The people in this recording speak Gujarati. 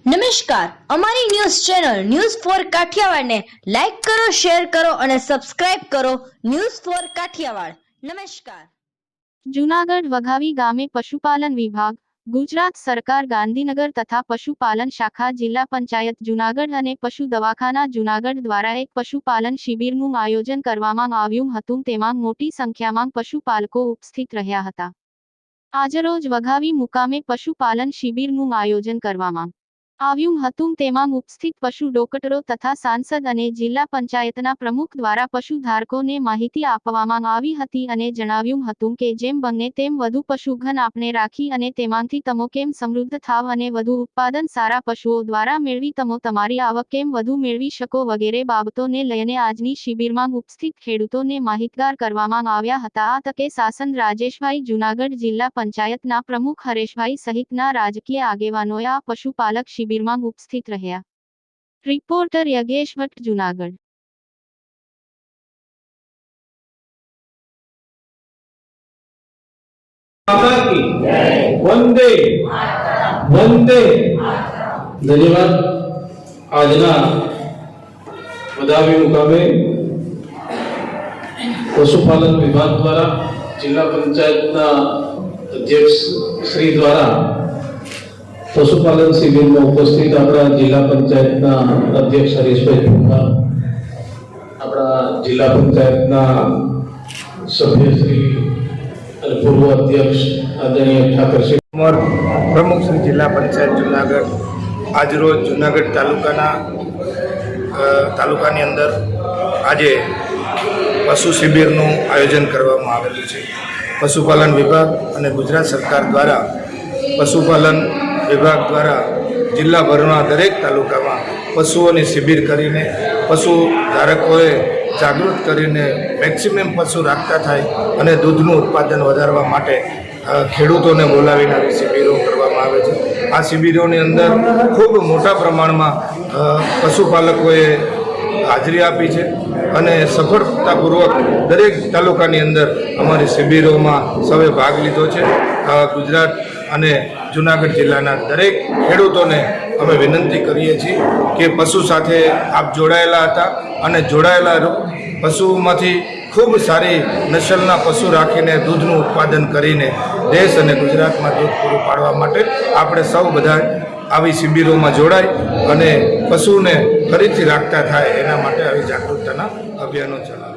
નમસ્કાર, અમારી news channel news for Kathiawad ને લાઈક કરો, શેર કરો અને સબસ્ક્રાઇબ કરો. News for Kathiawad. નમસ્કાર. જૂનાગઢ વઘાવી ગામે પશુપાલન વિભાગ, ગુજરાત સરકાર ગાંધીનગર તથા પશુપાલન શાખા જિલ્લા પંચાયત જૂનાગઢ અને પશુ દવાખાના જૂનાગઢ દ્વારા એક પશુપાલન શિબિરનું આયોજન કરવામાં આવ્યું હતું. તેમાં મોટી સંખ્યામાં પશુપાલકો ઉપસ્થિત રહ્યા હતા. આજરોજ વઘાવી મુકામે પશુપાલન શિબિરનું આયોજન કરવામાં આવ્યું હતું. તેમાં ઉપસ્થિત પશુ ડોક્ટરો તથા સાંસદ અને જિલ્લા પંચાયતના પ્રમુખ દ્વારા પશુધારકોને માહિતી આપવામાં આવી હતી અને જણાવ્યું હતું કે જેમ બને તેમ વધુ પશુધન આપણે રાખી અને તેમાંથી તમો કેમ સમૃદ્ધ થાવ અને વધુ ઉત્પાદન સારા પશુઓ દ્વારા મેળવી તમો તમારી આવક કેમ વધુ મેળવી શકો વગેરે બાબતોને લઈને આજની શિબિરમાં ઉપસ્થિત ખેડૂતોને માહિતગાર કરવામાં આવ્યા હતા. આ તકે શાસન રાજેશભાઈ, જૂનાગઢ જિલ્લા પંચાયતના પ્રમુખ હરેશભાઈ સહિતના રાજકીય આગેવાનોએ આ પશુપાલક શિબિરમાં ઉપસ્થિત રહ્યા. રિપોર્ટર યજ્ઞેશ ભટ્ટ, જૂનાગઢ. વંદે વંદે. ધન્યવાદ. આજના વઘાવી મુકામે પશુપાલન વિભાગ દ્વારા જિલ્લા પંચાયતના અધ્યક્ષ શ્રી દ્વારા પશુપાલન શિબિરમાં ઉપસ્થિત આપણા જિલ્લા પંચાયતના અધ્યક્ષ હરીશભાઈ, આપણા જિલ્લા પંચાયતના સભ્યશ્રી અને પૂર્વ અધ્યક્ષ આદરણીય ઠાકરસિંહ કુમાર, પ્રમુખ શ્રી જિલ્લા પંચાયત જૂનાગઢ, આજરોજ જૂનાગઢ તાલુકાની અંદર આજે પશુ શિબિરનું આયોજન કરવામાં આવેલું છે. પશુપાલન વિભાગ અને ગુજરાત સરકાર દ્વારા પશુપાલન વિભાગ દ્વારા જિલ્લાભરના દરેક તાલુકામાં પશુઓની શિબિર કરીને પશુ ધારકોએ જાગૃત કરીને મેક્સિમમ પશુ રાખતા થાય અને દૂધનું ઉત્પાદન વધારવા માટે ખેડૂતોને બોલાવીને આવી શિબિરો કરવામાં આવે છે. આ શિબિરોની અંદર ખૂબ મોટા પ્રમાણમાં પશુપાલકોએ હાજરી આપી છે અને સફળતાપૂર્વક દરેક તાલુકાની અંદર અમારી શિબિરોમાં સૌએ ભાગ લીધો છે. ગુજરાત અને જૂનાગઢ જિલ્લાના દરેક ખેડૂતોને અમે વિનંતી કરીએ છીએ કે પશુ સાથે આપ જોડાયેલા હતા અને જોડાયેલા પશુમાંથી ખૂબ સારી નસલના પશુ રાખીને દૂધનું ઉત્પાદન કરીને દેશ અને ગુજરાતમાં દૂધ પૂરું પાડવા માટે આપણે સૌ બધા આવી શિબિરોમાં જોડાય અને પશુને ફરીથી રાખતા થાય એના માટે આવી જાગૃતતાના અભિયાનો ચલાવે.